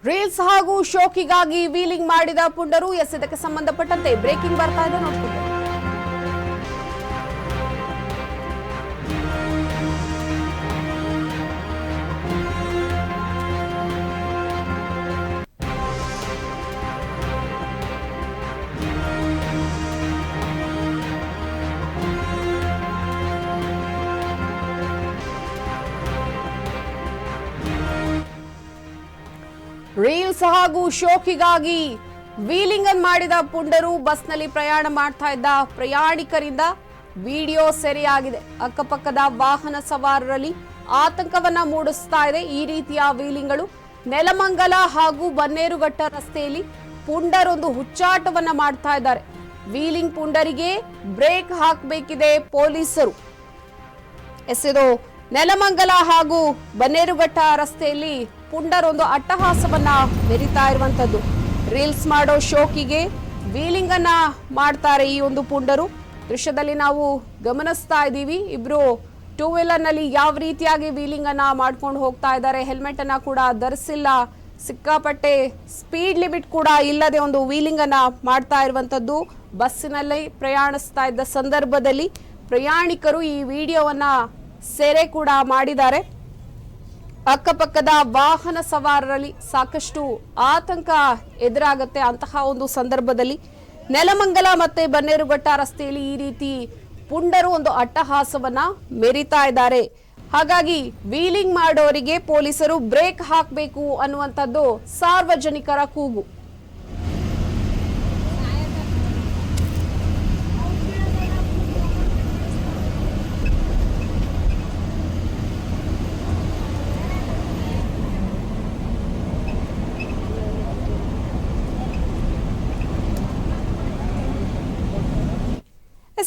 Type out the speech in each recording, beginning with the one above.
Reels ಹಾಗೂ ಶೋಕಿಗಾಗಿ wheeling ಮಾಡಿದ ಪುಂಡರು. ಇದಕ್ಕೆ ಸಂಬಂಧಪಟ್ಟಂತೆ ಬ್ರೇಕಿಂಗ್ ಬರ್ತಾ ಇದೆ, ನೋಡ್ಕೊಂಡು ರೀಲ್ಸ್ ಹಾಗೂ ಶೋಕಿಗಾಗಿ ವೀಲಿಂಗ್ ಅನ್ನು ಮಾಡಿದ ಪುಂಡರು. ಬಸ್ನಲ್ಲಿ ಪ್ರಯಾಣ ಮಾಡ್ತಾ ಇದ್ದ ಪ್ರಯಾಣಿಕರಿಂದ ವಿಡಿಯೋ ಸೆರೆಯಾಗಿದೆ. ಅಕ್ಕಪಕ್ಕದ ವಾಹನ ಸವಾರರಲ್ಲಿ ಆತಂಕವನ್ನ ಮೂಡಿಸ್ತಾ ಇದೆ ಈ ರೀತಿಯ ವೀಲಿಂಗ್ಗಳು. ನೆಲಮಂಗಲ ಹಾಗೂ ಬನ್ನೇರುಘಟ್ಟ ರಸ್ತೆಯಲ್ಲಿ ಪುಂಡರೊಂದು ಹುಚ್ಚಾಟವನ್ನ ಮಾಡ್ತಾ ಇದ್ದಾರೆ. ವೀಲಿಂಗ್ ಪುಂಡರಿಗೆ ಬ್ರೇಕ್ ಹಾಕಬೇಕಿದೆ ಪೊಲೀಸರು. ಇದು ನೆಲಮಂಗಲ ಹಾಗೂ ಬನ್ನೇರುಘಟ್ಟ ರಸ್ತೆಯಲ್ಲಿ ಪುಂಡರೊಂದು ಅಟ್ಟಹಾಸವನ್ನ ಮೆರಿತಾ ಇರುವಂತದ್ದು. ರೀಲ್ಸ್ ಮಾಡೋ ಶೋಕಿಗೆ ವೀಲಿಂಗ್ ಅನ್ನ ಮಾಡ್ತಾರೆ ಈ ಒಂದು ಪುಂಡರು. ದೃಶ್ಯದಲ್ಲಿ ನಾವು ಗಮನಿಸ್ತಾ ಇದ್ದೀವಿ. ಇಬ್ರು ಟೂ ವೀಲರ್ ನಲ್ಲಿ ಯಾವ ರೀತಿಯಾಗಿ ವೀಲಿಂಗ್ ಅನ್ನ ಮಾಡ್ಕೊಂಡು ಹೋಗ್ತಾ ಇದ್ದಾರೆ. ಹೆಲ್ಮೆಟ್ ಅನ್ನ ಕೂಡ ಧರಿಸಿಲ್ಲ. ಸಿಕ್ಕಾಪಟ್ಟೆ ಸ್ಪೀಡ್ ಲಿಮಿಟ್ ಕೂಡ ಇಲ್ಲದೆ ಒಂದು ವೀಲಿಂಗ್ ಅನ್ನ ಮಾಡ್ತಾ ಇರುವಂತದ್ದು. ಬಸ್ಸಿನಲ್ಲಿ ಪ್ರಯಾಣಿಸ್ತಾ ಇದ್ದ ಸಂದರ್ಭದಲ್ಲಿ ಪ್ರಯಾಣಿಕರು ಈ ವಿಡಿಯೋವನ್ನ ಸೆರೆ ಕೂಡ ಮಾಡಿದ್ದಾರೆ. ಅಕ್ಕಪಕ್ಕದ ವಾಹನ ಸವಾರರಲ್ಲಿ ಸಾಕಷ್ಟು ಆತಂಕ ಎದುರಾಗುತ್ತೆ. ಅಂತಹ ಒಂದು ಸಂದರ್ಭದಲ್ಲಿ ನೆಲಮಂಗಲ ಮತ್ತೆ ಬನ್ನೇರುಘಟ್ಟ ರಸ್ತೆಯಲ್ಲಿ ಈ ರೀತಿ ಪುಂಡರು ಒಂದು ಅಟ್ಟಹಾಸವನ್ನ ಮೆರಿತಾ ಇದ್ದಾರೆ. ಹಾಗಾಗಿ ವೀಲಿಂಗ್ ಮಾಡೋರಿಗೆ ಪೊಲೀಸರು ಬ್ರೇಕ್ ಹಾಕಬೇಕು ಅನ್ನುವಂಥದ್ದು ಸಾರ್ವಜನಿಕರ ಕೂಗು.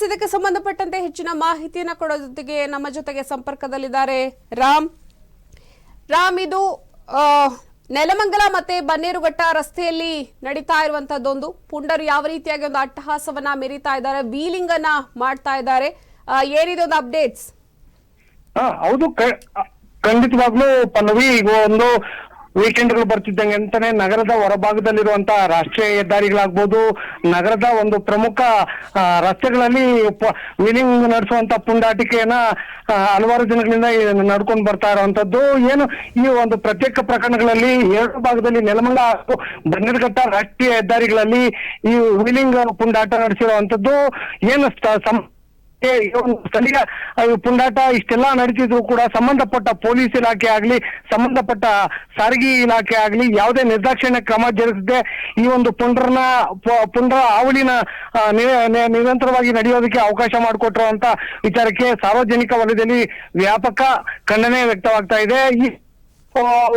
ಇದಕ್ಕೆ ಸಂಬಂಧಪಟ್ಟಂತೆ ಹೆಚ್ಚಿನ ಮಾಹಿತಿಯನ್ನು ಕೊಡೋದಕ್ಕೆ ನಮ್ಮ ಜೊತೆಗೆ ಸಂಪರ್ಕದಲ್ಲಿದ್ದಾರೆ ರಾಮ್. ಇದು ನೆಲಮಂಗಲ ಮತ್ತೆ ಬನ್ನೇರುಘಟ್ಟ ರಸ್ತೆಯಲ್ಲಿ ನಡೀತಾ ಇರುವಂತದ್ದೊಂದು ಪುಂಡರು ಯಾವ ರೀತಿಯಾಗಿ ಒಂದು ಅಟ್ಟಹಾಸವನ್ನ ಮೆರಿತಾ ಇದ್ದಾರೆ, ವೀಲಿಂಗ್ ಅನ್ನ ಮಾಡ್ತಾ ಇದ್ದಾರೆ. ಏನಿದೆ ಒಂದು ಅಪ್ಡೇಟ್ಸ್? ಹೌದು, ಖಂಡಿತವಾಗ್ಲೂ ಪಲ್ಲವಿ. ಈಗ ಒಂದು ವೀಕೆಂಡ್ಗಳು ಬರ್ತಿದ್ದಂಗೆ ಅಂತಾನೆ ನಗರದ ಹೊರಭಾಗದಲ್ಲಿರುವಂತಹ ರಾಷ್ಟ್ರೀಯ ಹೆದ್ದಾರಿಗಳಾಗ್ಬೋದು, ನಗರದ ಒಂದು ಪ್ರಮುಖ ರಸ್ತೆಗಳಲ್ಲಿ ವೀಲಿಂಗ್ ನಡೆಸುವಂತ ಪುಂಡಾಟಿಕೆಯನ್ನ ಹಲವಾರು ದಿನಗಳಿಂದ ನಡ್ಕೊಂಡು ಬರ್ತಾ ಇರುವಂತದ್ದು. ಏನು ಈ ಒಂದು ಪ್ರತ್ಯೇಕ ಪ್ರಕರಣಗಳಲ್ಲಿ ಎರಡು ಭಾಗದಲ್ಲಿ ನೆಲಮಂಗಲ ಹಾಗೂ ಬನ್ನೇರುಘಟ್ಟ ರಾಷ್ಟ್ರೀಯ ಹೆದ್ದಾರಿಗಳಲ್ಲಿ ಈ ವೀಲಿಂಗ್ ಪುಂಡಾಟ ನಡೆಸಿರುವಂತದ್ದು. ಏನು ಸ್ಥಳೀಯ ಪುಂಡಾಟ ಇಷ್ಟೆಲ್ಲ ನಡೀತಿದ್ರು ಕೂಡ ಸಂಬಂಧಪಟ್ಟ ಪೊಲೀಸ್ ಇಲಾಖೆ ಆಗ್ಲಿ, ಸಂಬಂಧಪಟ್ಟ ಸಾರಿಗೆ ಇಲಾಖೆ ಆಗ್ಲಿ ಯಾವುದೇ ನಿರ್ದಾಕ್ಷಿಣ್ಯ ಕ್ರಮ ಜರುಗಿಸದೆ ಈ ಒಂದು ಪುಂಡರ ಹಾವಳಿನ ನಿರಂತರವಾಗಿ ನಡೆಯೋದಕ್ಕೆ ಅವಕಾಶ ಮಾಡಿಕೊಟ್ಟಿರುವಂತ ವಿಚಾರಕ್ಕೆ ಸಾರ್ವಜನಿಕ ವಲಯದಲ್ಲಿ ವ್ಯಾಪಕ ಖಂಡನೆ ವ್ಯಕ್ತವಾಗ್ತಾ ಇದೆ.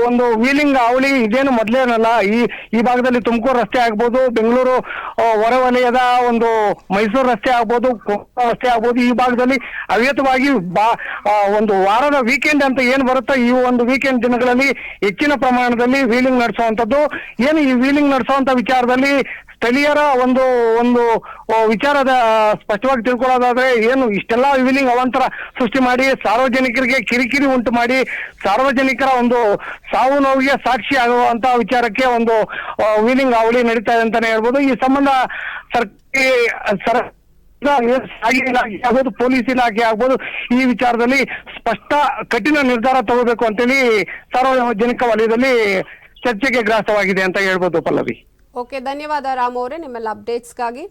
ಒಂದು ವೀಲಿಂಗ್ ಅವಳಿ ಇದೇನು ಮೊದಲೇನಲ್ಲ. ಈ ಭಾಗದಲ್ಲಿ ತುಮಕೂರು ರಸ್ತೆ ಆಗ್ಬೋದು, ಬೆಂಗಳೂರು ಹೊರವಲಯದ ಒಂದು ಮೈಸೂರು ರಸ್ತೆ ಆಗ್ಬೋದು, ರಸ್ತೆ ಆಗ್ಬೋದು, ಈ ಭಾಗದಲ್ಲಿ ಅವ್ಯತವಾಗಿ ಒಂದು ವಾರದ ವೀಕೆಂಡ್ ಅಂತ ಏನ್ ಬರುತ್ತೋ ಈ ಒಂದು ವೀಕೆಂಡ್ ದಿನಗಳಲ್ಲಿ ಹೆಚ್ಚಿನ ಪ್ರಮಾಣದಲ್ಲಿ ವೀಲಿಂಗ್ ನಡೆಸುವಂತದ್ದು. ಏನು ಈ ವೀಲಿಂಗ್ ನಡೆಸುವಂತ ವಿಚಾರದಲ್ಲಿ ಸ್ಥಳೀಯರ ಒಂದು ವಿಚಾರದ ಸ್ಪಷ್ಟವಾಗಿ ತಿಳ್ಕೊಳ್ಳೋದಾದ್ರೆ, ಏನು ಇಷ್ಟೆಲ್ಲ ವೀಲಿಂಗ್ ಅವಾಂತರ ಸೃಷ್ಟಿ ಮಾಡಿ ಸಾರ್ವಜನಿಕರಿಗೆ ಕಿರಿಕಿರಿ ಉಂಟು ಮಾಡಿ ಸಾರ್ವಜನಿಕರ ಒಂದು ಸಾವು ನೋವಿಗೆ ಸಾಕ್ಷಿ ಆಗುವಂತ ವಿಚಾರಕ್ಕೆ ಒಂದು ವೀಲಿಂಗ್ ಅವಳಿ ನಡೀತಾ ಇದೆ ಅಂತಾನೆ ಹೇಳ್ಬೋದು. ಈ ಸಂಬಂಧ ಸಾರಿಗೆ ಇಲಾಖೆ ಆಗ್ಬೋದು, ಪೊಲೀಸ್ ಇಲಾಖೆ ಆಗ್ಬೋದು, ಈ ವಿಚಾರದಲ್ಲಿ ಸ್ಪಷ್ಟ ಕಠಿಣ ನಿರ್ಧಾರ ತಗೋಬೇಕು ಅಂತೇಳಿ ಸಾರ್ವಜನಿಕ ವಲಯದಲ್ಲಿ ಚರ್ಚೆಗೆ ಗ್ರಾಸವಾಗಿದೆ ಅಂತ ಹೇಳ್ಬೋದು ಪಲ್ಲವಿ. ಓಕೆ, ಧನ್ಯವಾದ ರಾಮ್ ಅವರೇ ನಿಮ್ಮೆಲ್ಲ ಅಪ್ಡೇಟ್ಸ್ಗಾಗಿ.